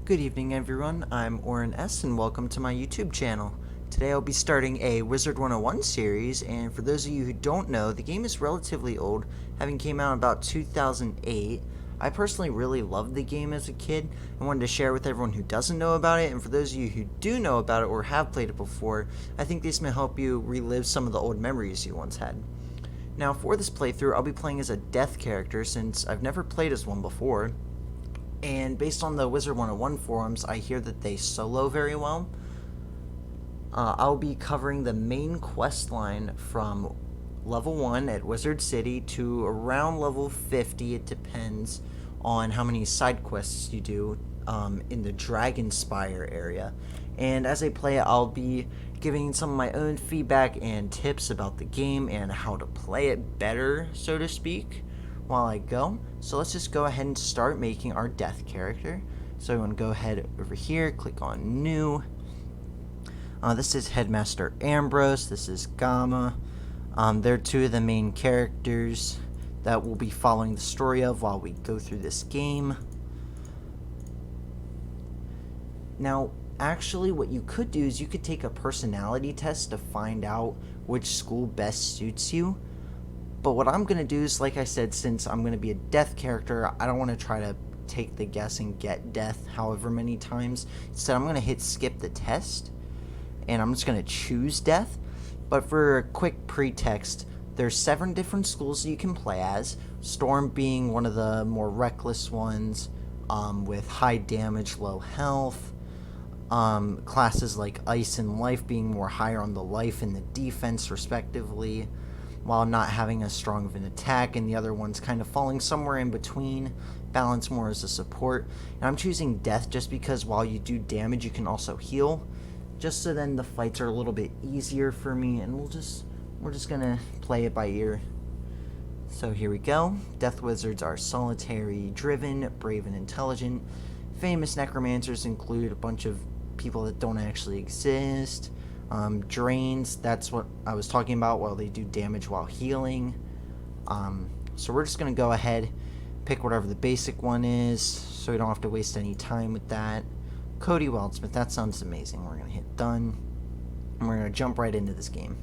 Good evening, everyone. I'm Oren S, and welcome to my YouTube channel. Today I'll be starting a Wizard101 series, and for those of you who don't know, the game is relatively old, having came out about 2008. I personally really loved the game as a kid and wanted to share with everyone who doesn't know about it, and for those of you who do know about it or have played it before, I think this may help you relive some of the old memories you once had. Now, for this playthrough, I'll be playing as a death character since I've never played as one before. And based on the Wizard101 forums, I hear that they solo very well. I'll be covering the main quest line from level 1 at Wizard City to around level 50. It depends on how many side quests you do in the Dragonspire area. And as I play it, I'll be giving some of my own feedback and tips about the game and how to play it better, so to speak, while I go. So let's just go ahead and start making our death character. So I'm going to go ahead over here, click on new. This is Headmaster Ambrose, this is Gamma. They're two of the main characters that we'll be following the story of while we go through this game. Now, actually what you could do is you could take a personality test to find out which school best suits you. But what I'm going to do is, like I said, since I'm going to be a death character, I don't want to try to take the guess and get death however many times. Instead, I'm going to hit skip the test, and I'm just going to choose death. But for a quick pretext, there's 7 different schools you can play as, Storm being one of the more reckless ones, with high damage, low health. Classes like Ice and Life being more higher on the life and the defense, respectively, while not having as strong of an attack, and the other one's kind of falling somewhere in between, balance more as a support. And I'm choosing death just because while you do damage, you can also heal, just so then the fights are a little bit easier for me, and we're just gonna play it by ear. So here we go. Death wizards are solitary, driven, brave, and intelligent. Famous necromancers include a bunch of people that don't actually exist. Drains, that's what I was talking about, while they do damage while healing. So we're just going to go ahead, pick whatever the basic one is, so we don't have to waste any time with that. Cody Wildsmith, that sounds amazing. We're going to hit done, and we're going to jump right into this game.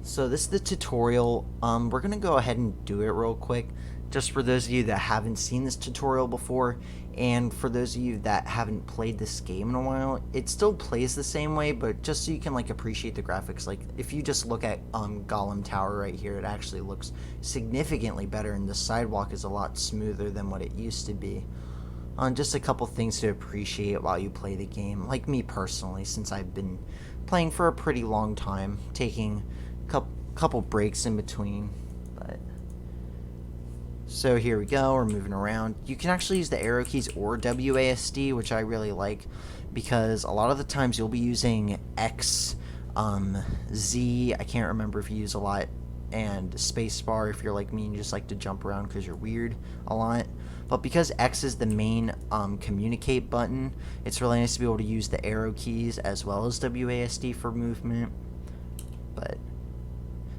So this is the tutorial. We're going to go ahead and do it real quick, just for those of you that haven't seen this tutorial before, and for those of you that haven't played this game in a while. It still plays the same way, but just so you can appreciate the graphics. If you just look at Golem Tower right here, it actually looks significantly better, and the sidewalk is a lot smoother than what it used to be. Just a couple things to appreciate while you play the game. Like me personally, since I've been playing for a pretty long time, taking a couple breaks in between, but so here we go, we're moving around. You can actually use the arrow keys or WASD, which I really like, because a lot of the times you'll be using X, Z, I can't remember if you use a lot, and spacebar if you're like me and you just like to jump around because you're weird a lot. But because X is the main communicate button, it's really nice to be able to use the arrow keys as well as WASD for movement. But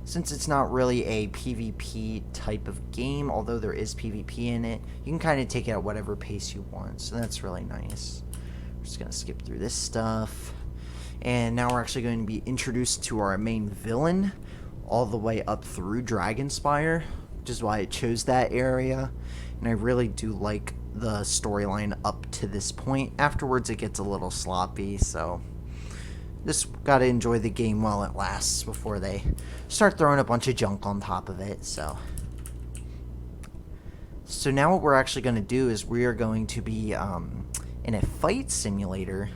since it's not really a PvP type of game, although there is PvP in it, you can kind of take it at whatever pace you want, so that's really nice. We're just going to skip through this stuff. And now we're actually going to be introduced to our main villain, all the way up through Dragonspire, which is why I chose that area. And I really do like the storyline up to this point. Afterwards it gets a little sloppy, so just gotta enjoy the game while it lasts before they start throwing a bunch of junk on top of it. So now what we're actually going to do is we are going to be in a fight simulator.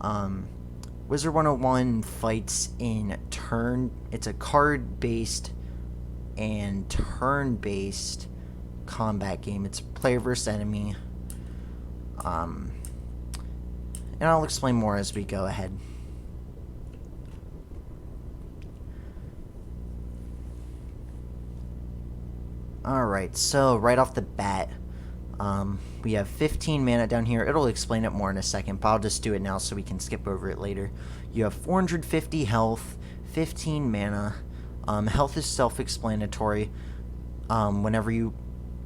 Wizard101 fights in it's a card-based and turn-based combat game. It's player versus enemy. And I'll explain more as we go ahead. Alright, so right off the bat, we have 15 mana down here. It'll explain it more in a second, but I'll just do it now so we can skip over it later. You have 450 health, 15 mana. Health is self-explanatory. Whenever you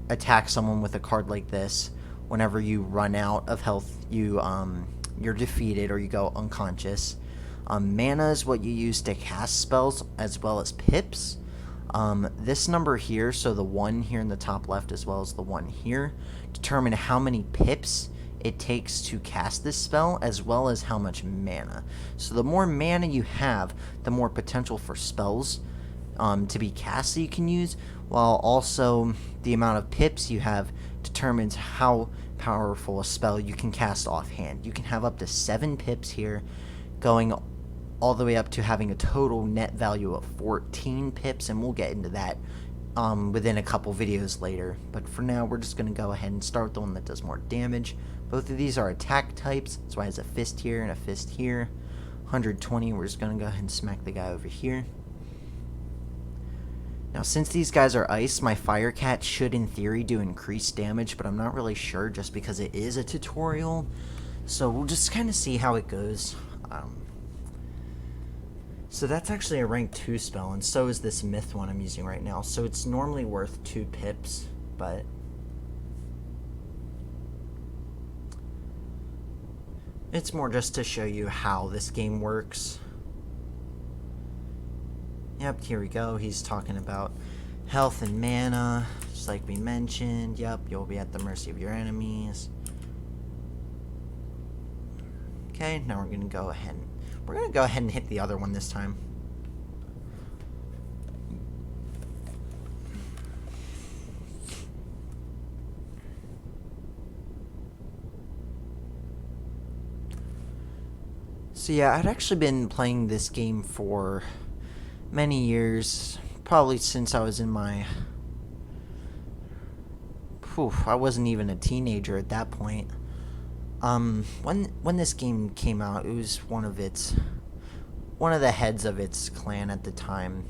attack someone with a card like this, whenever you run out of health, you're defeated or you go unconscious. Mana is what you use to cast spells, as well as pips. This number here, so the 1 here in the top left as well as the 1 here, determine how many pips it takes to cast this spell, as well as how much mana. So the more mana you have, the more potential for spells to be cast that you can use, while also the amount of pips you have determines how powerful a spell you can cast offhand. You can have up to 7 pips here, going all the way up to having a total net value of 14 pips, and we'll get into that within a couple videos later. But for now, we're just going to go ahead and start with the one that does more damage. Both of these are attack types, that's why it has a fist here and a fist here. 120, we're just going to go ahead and smack the guy over here. Now, since these guys are ice, my Fire Cat should, in theory, do increased damage, but I'm not really sure just because it is a tutorial. So we'll just kind of see how it goes. So that's actually a rank 2 spell, and so is this myth one I'm using right now. So it's normally worth 2 pips, but it's more just to show you how this game works. Yep, here we go. He's talking about health and mana, just like we mentioned. Yep, you'll be at the mercy of your enemies. Okay, now we're gonna go ahead and hit the other one this time. So yeah, I'd actually been playing this game for many years, probably since I was in my... I wasn't even a teenager at that point. When this game came out, it was one of the heads of its clan at the time.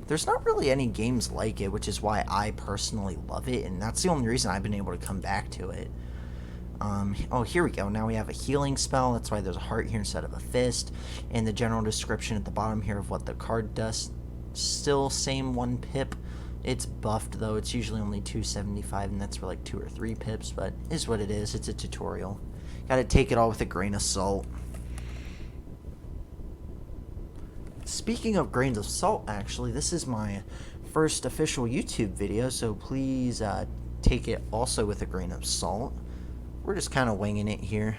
There's not really any games like it, which is why I personally love it, and that's the only reason I've been able to come back to it. Oh, here we go. Now we have a healing spell. That's why there's a heart here instead of a fist. And the general description at the bottom here of what the card does. Still same 1 pip. It's buffed, though. It's usually only 275, and that's for like 2 or 3 pips, but is what it is. It's a tutorial. Gotta take it all with a grain of salt. Speaking of grains of salt, actually, this is my first official YouTube video, so please take it also with a grain of salt. We're just kind of winging it here.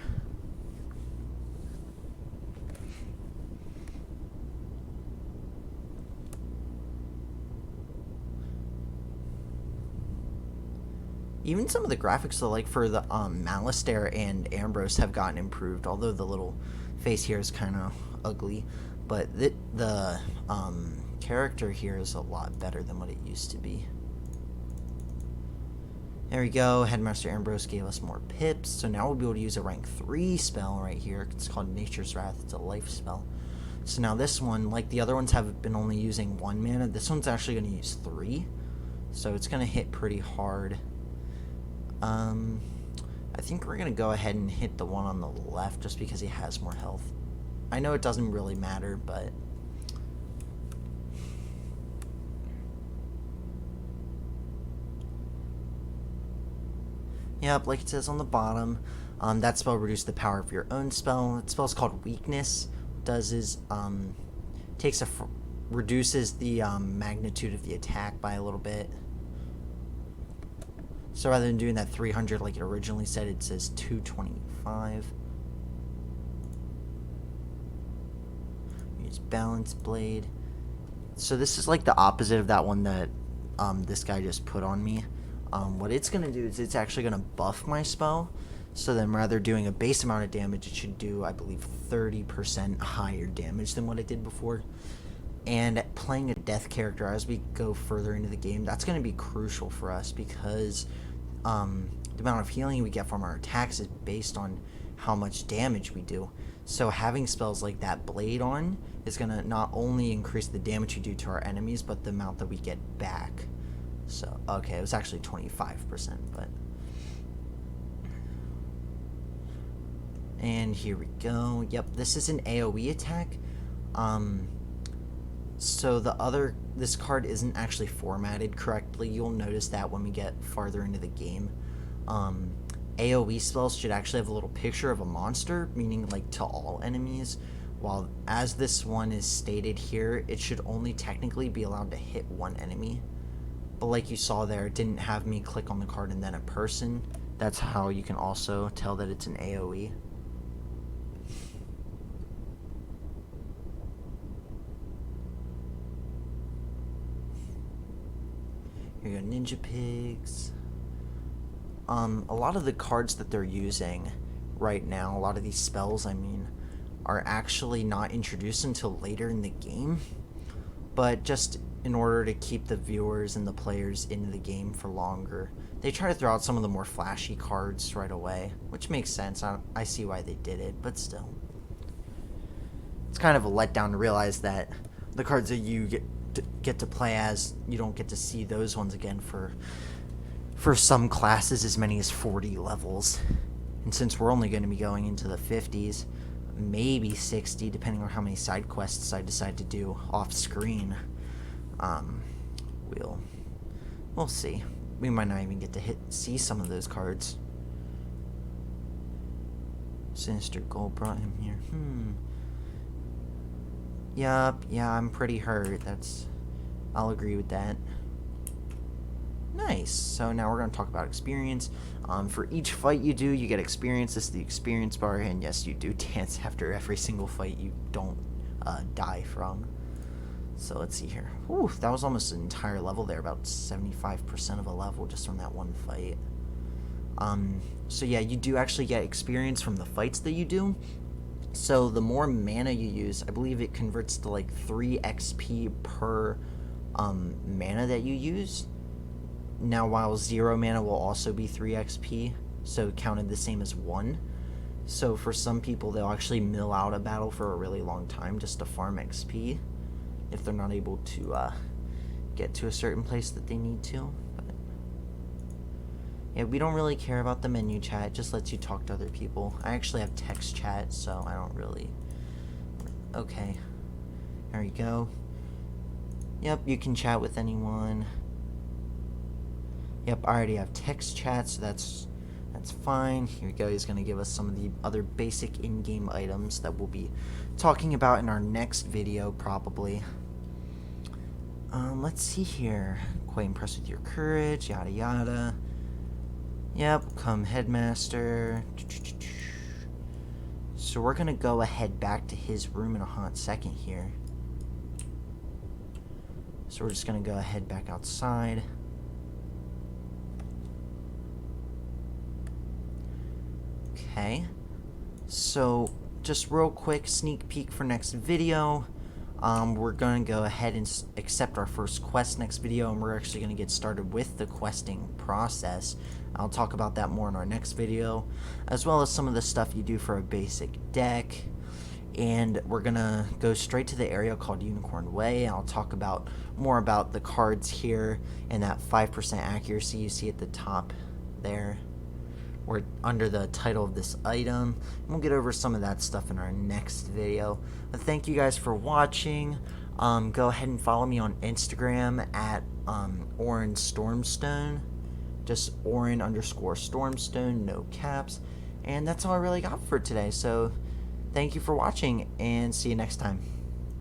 Even some of the graphics, though, like for the Malistaire and Ambrose, have gotten improved, although the little face here is kind of ugly. But the character here is a lot better than what it used to be. There we go. Headmaster Ambrose gave us more pips, so now we'll be able to use a rank 3 spell right here. It's called Nature's Wrath. It's a life spell. So now this one, like the other ones have been only using 1 mana, this one's actually going to use 3. So it's going to hit pretty hard. I think we're going to go ahead and hit the one on the left just because he has more health. I know it doesn't really matter, but... Yep, like it says on the bottom, that spell reduces the power of your own spell. That spell is called Weakness. What it does is, reduces the magnitude of the attack by a little bit. So rather than doing that 300 like it originally said, it says 225. Use Balance Blade. So this is like the opposite of that one that this guy just put on me. What it's going to do is it's actually going to buff my spell. So then rather doing a base amount of damage, it should do, I believe, 30% higher damage than what it did before. And playing a death character as we go further into the game, that's going to be crucial for us because the amount of healing we get from our attacks is based on how much damage we do. So having spells like that Blade on is going to not only increase the damage we do to our enemies, but the amount that we get back. So, okay, it was actually 25%, but... And here we go. Yep, this is an AoE attack. So this card isn't actually formatted correctly. You'll notice that when we get farther into the game. AoE spells should actually have a little picture of a monster, meaning like to all enemies, while as this one is stated here, it should only technically be allowed to hit one enemy. But like you saw there, it didn't have me click on the card and then a person. That's how you can also tell that it's an AoE. Here you go, Ninja Pigs. A lot of the cards that they're using right now, a lot of these spells, I mean, are actually not introduced until later in the game. But just in order to keep the viewers and the players into the game for longer, they try to throw out some of the more flashy cards right away, which makes sense. I see why they did it, but still. It's kind of a letdown to realize that the cards that you get to play as, you don't get to see those ones again for some classes as many as 40 levels. And since we're only going to be going into the 50s, maybe 60, depending on how many side quests I decide to do off screen, we'll see. We might not even get to see some of those cards. Sinister Gold brought him here. Yup, yeah, I'm pretty hurt. I'll agree with that. Nice. So now we're going to talk about experience. For each fight you do, you get experience. This is the experience bar, and yes, you do dance after every single fight you don't die from. So let's see here. Whew, that was almost an entire level there, about 75% of a level just from that one fight. So yeah, you do actually get experience from the fights that you do. So the more mana you use, I believe it converts to like 3 XP per mana that you use. Now, while 0 mana will also be 3 XP, so counted the same as 1. So for some people, they'll actually mill out a battle for a really long time just to farm XP if they're not able to get to a certain place that they need to. But yeah, we don't really care about the menu chat. It just lets you talk to other people. I actually have text chat, so I don't really... Okay. There you go. Yep, you can chat with anyone. Yep, I already have text chat, so that's fine. Here we go. He's going to give us some of the other basic in-game items that we'll be talking about in our next video, probably. Let's see here. Quite impressed with your courage, yada yada. Yep, come headmaster. So we're going to go ahead back to his room in a hot second here. So we're just going to go ahead back outside. Okay, so just real quick sneak peek for next video. We're going to go ahead and accept our first quest next video, and we're actually going to get started with the questing process. I'll talk about that more in our next video, as well as some of the stuff you do for a basic deck. And we're going to go straight to the area called Unicorn Way. I'll talk more about the cards here and that 5% accuracy you see at the top there, or under the title of this item. And we'll get over some of that stuff in our next video. But thank you guys for watching. Go ahead and follow me on Instagram at Orin Stormstone. Just Orin_Stormstone, no caps. And that's all I really got for today. So thank you for watching, and see you next time.